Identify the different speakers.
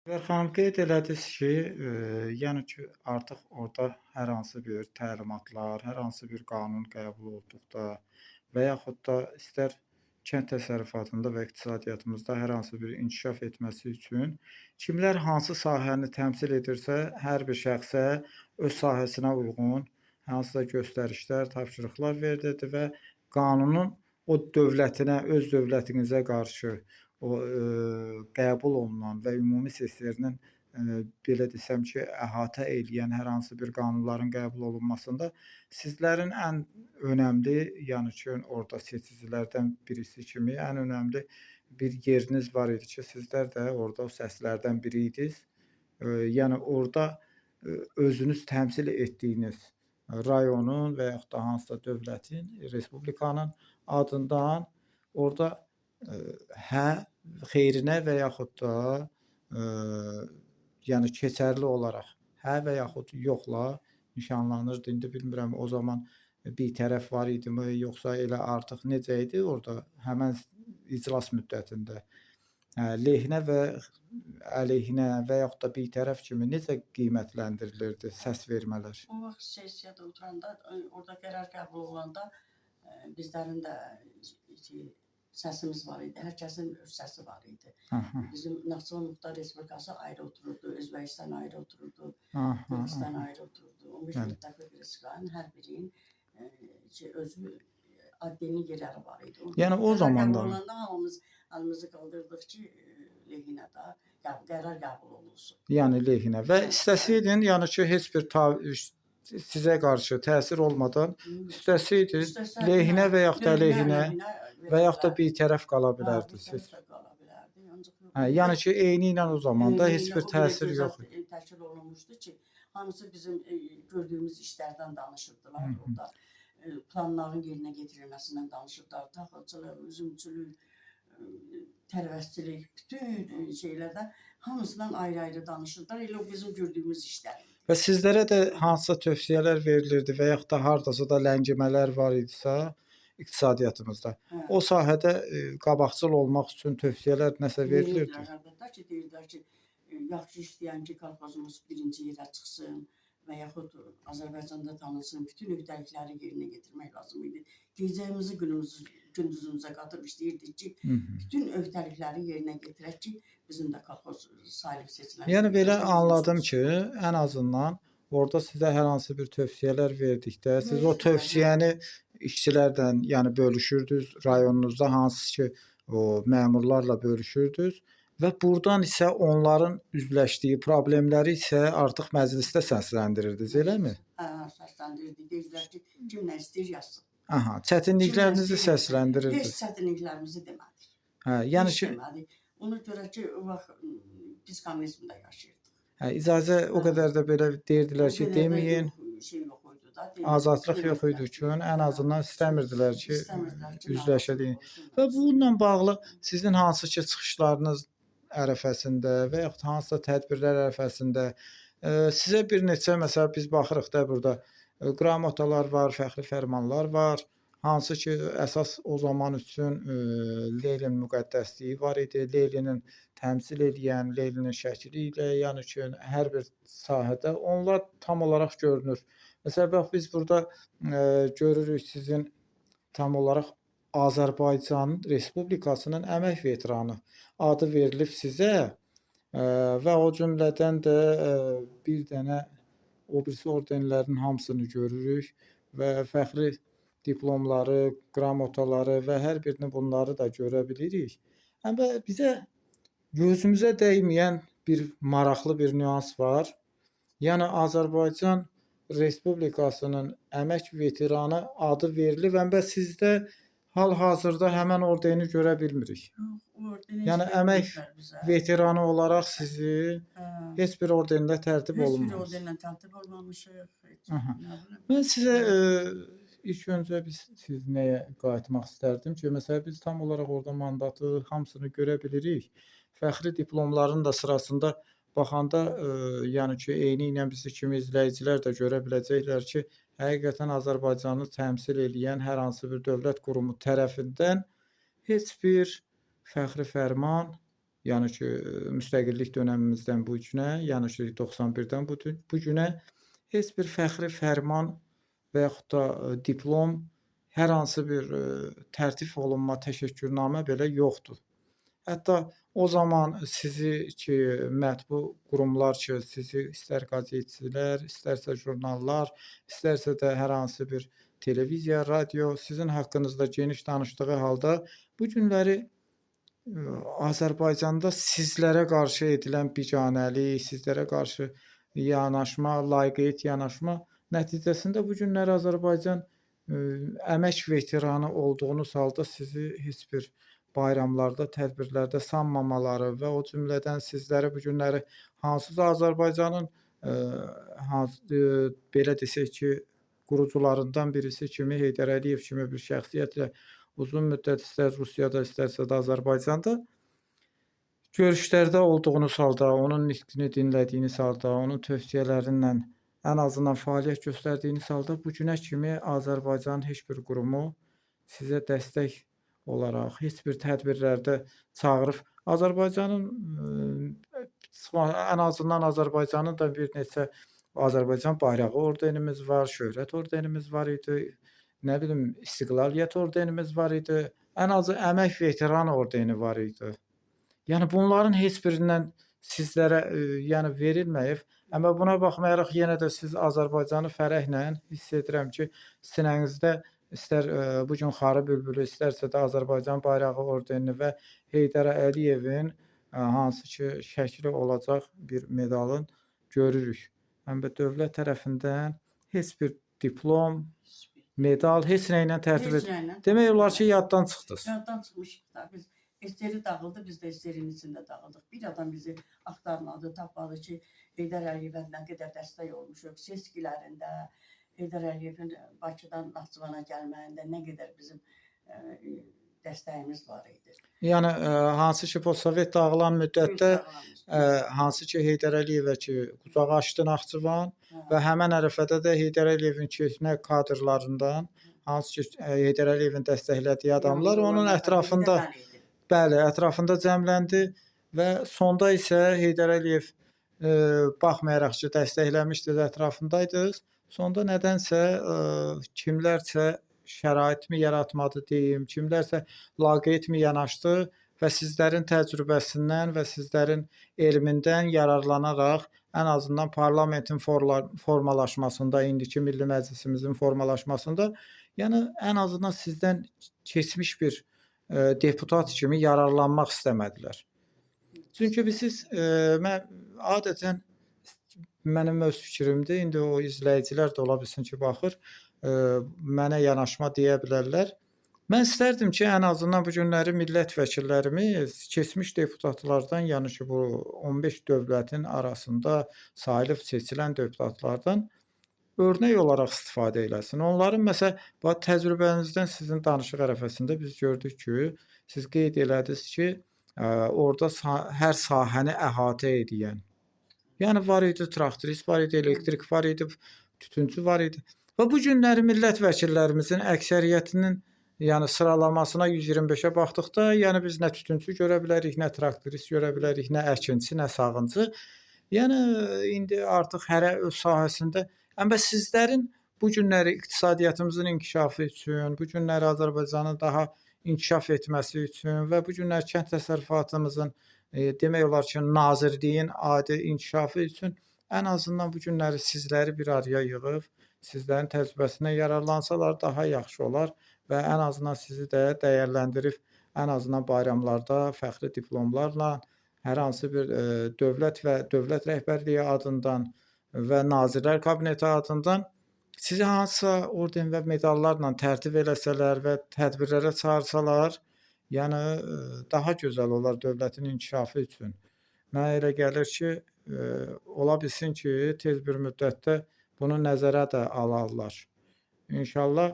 Speaker 1: Vəfa xanım qeyd elədiniz ki, yəni ki, artıq orada hər hansı bir təlimatlar, hər hansı bir qanun qəbul olduqda və yaxud da istər kənd təsərrüfatında və iqtisadiyyatımızda hər hansı bir inkişaf etməsi üçün kimlər hansı sahəni təmsil edirsə, hər bir şəxsə öz sahəsinə uyğun hansısa göstərişlər, tapşırıqlar verilirdi və qanunun o dövlətinə, öz dövlətinizə qarşı o, qəbul olunan və ümumi seçkilərinin, belə desəm ki, əhatə eləyən hər hansı bir qanunların qəbul olunmasında sizlərin ən önəmli, yəni ki, orada seçicilərdən birisi kimi ən önəmli bir yeriniz var idi ki, sizlər də orada o səslərdən biri idiniz. Yəni orda, özünüz təmsil etdiyiniz rayonun və yaxud da hansısa dövlətin, respublikanın adından orda, hə xeyrinə və yaxud da, eee, yəni keçərli olaraq hə və yaxud yoxla nişanlanırdı. İndi bilmirəm o zaman bitərəf var idimi, yoxsa elə artıq necə idi orada həmən iclas müddətində? Lehinə və əleyhinə və yaxud da bitərəf kimi necə qiymətləndirilirdi səs vermələr?
Speaker 2: O vaxt sessiyada oturanda, orada qərar qəbul olunanda, bizlərin də şey, səsimiz var idi. Hər kəsin öz səsi var idi.
Speaker 1: Hı hı.
Speaker 2: Bizim Naxçıvan Muxtar Respublikası ayrı otururdu, Özbəkistan ayrı otururdu,
Speaker 1: Hı hı,
Speaker 2: Gürcüstan
Speaker 1: hı.
Speaker 2: ayrı otururdu. 15
Speaker 1: Bəli.
Speaker 2: müttəfiq respublikanın hər birinin özü addenin yerləri var idi.
Speaker 1: Yəni o
Speaker 2: Qərar qəbul
Speaker 1: zamanda
Speaker 2: olanda hamımız əlimizi qaldırdıq ki, lehinə də qərar qəbul olunsun.
Speaker 1: yəni lehinə və
Speaker 2: Hə,
Speaker 1: istəsəydin, yəni ki, heç bir sizə qarşı təsir olmadan istəsəydiniz
Speaker 2: İstəsə
Speaker 1: lehinə və yaxud da əleyhinə
Speaker 2: əleyhinə
Speaker 1: və yaxud da
Speaker 2: verə
Speaker 1: bitərəf qala
Speaker 2: hə,
Speaker 1: bilərdiniz
Speaker 2: bitərəf
Speaker 1: siz.
Speaker 2: də qala bilərdi. Ancaq yox.
Speaker 1: Hə, yəni ki, eynilə o zamanda heç
Speaker 2: Eynilə
Speaker 1: bir
Speaker 2: o qədər
Speaker 1: təsir
Speaker 2: gözəl
Speaker 1: yox idi.
Speaker 2: təşkil olunmuşdu ki, hamısı bizim gördüyümüz işlərdən
Speaker 1: Hı
Speaker 2: danışırdılar.
Speaker 1: hı.
Speaker 2: Orada planların yerinə yetirilməsindən danışırdılar. Taxılçılıq, üzümçülük, tərəvəzçilik, bütün şeylərdən hamısından ayrı-ayrı danışırdılar. Elə o bizim gördüyümüz işlər idi.
Speaker 1: Və sizlərə də hansısa tövsiyələr verilirdi və yaxud da hardasa da ləngimələr var idisə iqtisadiyyatımızda,
Speaker 2: Hə.
Speaker 1: o sahədə, qabaqcıl olmaq üçün tövsiyələr nəsə verilirdi?
Speaker 2: Verirdilər əlbəttə ki, deyirdilər ki, yaxşı işləyən ki, kolxozumuz birinci yerə çıxsın və yaxud Azərbaycanda tanınsın, bütün öhdəlikləri yerinə yetirmək lazım idi. Gecəyimizi gündüzümüzə qatıb işləyirdik ki,
Speaker 1: Hı hı.
Speaker 2: bütün öhdəlikləri yerinə yetirək ki, bizim də kolxoz sahib seçilən.
Speaker 1: Yəni belə anladım ki, ən azından orada sizə hər hansı bir tövsiyələr verdikdə, siz o tövsiyəni işçilərdən, yəni bölüşürdünüz, rayonunuzda hansı ki, o məmurlarla bölüşürdünüz və burdan isə onların üzləşdiyi problemləri isə artıq məclisdə səsləndirirdiniz, eləmi?
Speaker 2: Hə, səsləndirdik. Deyirdilər ki, kim nə istəyir yazsın.
Speaker 1: Aha, çətinliklərinizi
Speaker 2: Heç
Speaker 1: səsləndirirdiniz.
Speaker 2: çətinliklərimizi demədik.
Speaker 1: Hə, yəni
Speaker 2: Heç
Speaker 1: ki,
Speaker 2: demədik. Ona görə ki, o vaxt biz kommunizmdə yaşayırdıq.
Speaker 1: hə, icazə o qədər də belə deyirdilər ki,
Speaker 2: O qədər də
Speaker 1: deməyin.
Speaker 2: şey yox idi da.
Speaker 1: Azadlıq yox idi ki, ən azından istəmirdilər ki, üzləşəliyin. Və bununla bağlı sizin hansı ki, çıxışlarınız ərəfəsində və yaxud hansısa tədbirlər ərəfəsində sizə bir neçə məsəl biz baxırıq da burada qramotalar var, fəxri fərmanlar var. Hansı ki, əsas o zaman üçün Lenin müqəddəsliyi var idi. Leninin təmsil edən, Leninin şəkli ilə, yəni ki, hər bir sahədə onlar tam olaraq görünür. Məsələn, bax biz burada görürük sizin tam olaraq Azərbaycan Respublikasının əmək veteranı adı verilib sizə və o cümlədən də bir dənə o birisi ordenlərin hamısını görürük və fəxri diplomları, qramotaları və hər birini bunları da görə bilirik. Həm də bizə gözümüzə dəyməyən bir maraqlı bir nüans var. Yəni Azərbaycan Respublikasının əmək veteranı adı verilib, həm də sizdə hal-hazırda həmən ordeni görə bilmirik. Yəni əmək veteranı olaraq sizi heç bir ordenlə tərtib
Speaker 2: heç bir
Speaker 1: olunmamış.
Speaker 2: ordenlə tərtib olmamışıq.
Speaker 1: Aha. Mən sizə ilk öncə siz nəyə qayıtmaq istərdim ki, məsələn biz tam olaraq orada mandatı hamısını görə bilirik. Fəxri diplomların da sırasında baxanda, yəni ki, eynilə bizi kimi izləyicilər də görə biləcəklər ki, həqiqətən Azərbaycanı təmsil eləyən hər hansı bir dövlət qurumu tərəfindən heç bir fəxri fərman Yəni ki, müstəqillik dönəmimizdən bu günə, yəni ki, 91-dən bu günə heç bir fəxri fərman və yaxud da, diplom, hər hansı bir, tərtib olunma təşəkkürnamə belə yoxdur. Hətta o zaman sizi ki, mətbu qurumlar ki, sizi istər qəzetçilər, istərsə jurnallar, istərsə də hər hansı bir televiziya, radio sizin haqqınızda geniş danışdığı halda bu günləri Azərbaycanda sizlərə qarşı edilən biganəlik, sizlərə qarşı yanaşma, laqeyd yanaşma nəticəsində bu günləri Azərbaycan əmək veteranı olduğunuz halda sizi heç bir bayramlarda, tədbirlərdə sanmamaları və o cümlədən sizləri bu günləri hansısa Azərbaycanın belə desək ki, qurucularından birisi kimi Heydər Əliyev kimi bir şəxsiyyətlə uzun müddət istər Rusiyada, istərsə də Azərbaycanda görüşlərdə olduğunuz halda, onun nitqini dinlədiyiniz halda, onun tövsiyələrinlə ən azından fəaliyyət göstərdiyiniz halda bu günə kimi Azərbaycanın heç bir qurumu sizə dəstək olaraq heç bir tədbirlərdə çağırıb Azərbaycanın ən azından Azərbaycanın da bir neçə Azərbaycan bayrağı ordenimiz var, şöhrət ordenimiz var idi, nə bilim, İstiqlaliyyət ordenimiz var idi, ən azı əmək veteran ordeni var idi. Yəni bunların heç birindən sizlərə, yəni verilməyib. Amma buna baxmayaraq yenə də siz Azərbaycanı fərəhlə hiss edirəm ki, sinənizdə istər bu gün Xarı bülbülü, istərsə də Azərbaycan bayrağı ordenini və Heydər Əliyevin hansı ki, şəkli olacaq bir medalın görürük. Həm də dövlət tərəfindən heç bir diplom, medal heç nə ilə tərtib
Speaker 2: Heç nə ilə.
Speaker 1: demək olar ki, yaddan çıxdınız.
Speaker 2: Yaddan çıxmışıq da. Biz SSR dağıldı, biz də SSR-in içində dağıldıq. Bir adam bizi axtarmadı, tapmadı ki, Heydər Əliyevə nə qədər dəstək olmuşuq. Seçkilərində, Heydər Əliyevin Bakıdan Naxçıvana gəlməyində nə qədər bizim dəstəyimiz var idi.
Speaker 1: Yəni hansı ki, postsovet dağılan müddətdə
Speaker 2: Dağılan
Speaker 1: hansı ki, Heydər Əliyevə ki, qucaq açdı Naxçıvan
Speaker 2: Hə.
Speaker 1: və həmin ərəfədə də Heydər Əliyevin köhnə kadrlarından hansı ki, Heydər Əliyevin dəstəklədiyi adamlar onun ətrafında bəli, ətrafında cəmləndi və sonda isə Heydər Əliyev baxmayaraq ki, dəstəkləmişdiniz, ətrafındaydınız, sonda nədənsə kimlərsə şəraitmi yaratmadı deyim, kimlərsə laqeydmi yanaşdı və sizlərin təcrübəsindən və sizlərin elmindən yararlanaraq ən azından parlamentin formalaşmasında, indiki Milli Məclisimizin formalaşmasında, yəni ən azından sizdən keçmiş bir deputat kimi yararlanmaq istəmədilər. Çünki siz, mən adətən mənim öz fikrimdir, indi o izləyicilər də ola bilsin ki, baxır, mənə yanaşma deyə bilərlər. Mən istərdim ki, ən azından bu günləri millət vəkillərimiz keçmiş deputatlardan, yəni ki, bu 15 dövlətin arasında sayılıb seçilən deputatlardan örnək olaraq istifadə eləsin. Onların məsələn, bax təcrübənizdən sizin danışıq ərəfəsində biz gördük ki, siz qeyd elədiniz ki, orada hər sahəni əhatə edən. Yəni var idi traktorist, var idi elektrik, var idi tütüncü, var idi. Və bu günləri millət vəkillərimizin əksəriyyətinin yəni sıralamasına 125-ə baxdıqda, yəni biz nə tütüncü görə bilərik, nə traktorist görə bilərik, nə əkinçi, nə sağıncı. Yəni indi artıq hərə öz sahəsində. Amma sizlərin bu günləri iqtisadiyyatımızın inkişafı üçün, bu günləri Azərbaycanın daha inkişaf etməsi üçün və bu günlər kənd təsərrüfatımızın demək olar ki, nazirliyin adi inkişafı üçün ən azından bu günləri sizləri bir araya yığıb, sizlərin təcrübəsindən yararlansalar daha yaxşı olar və ən azından sizi də dəyərləndirib, ən azından bayramlarda fəxri diplomlarla hər hansı bir dövlət və dövlət rəhbərliyi adından və Nazirlər Kabineti adından sizi hansısa orden və medallarla tərtib eləsələr və tədbirlərə çağırsalar, yəni daha gözəl olar dövlətin inkişafı üçün. Mənə elə gəlir ki, ola bilsin ki, tez bir müddətdə bunu nəzərə də alarlar. İnşallah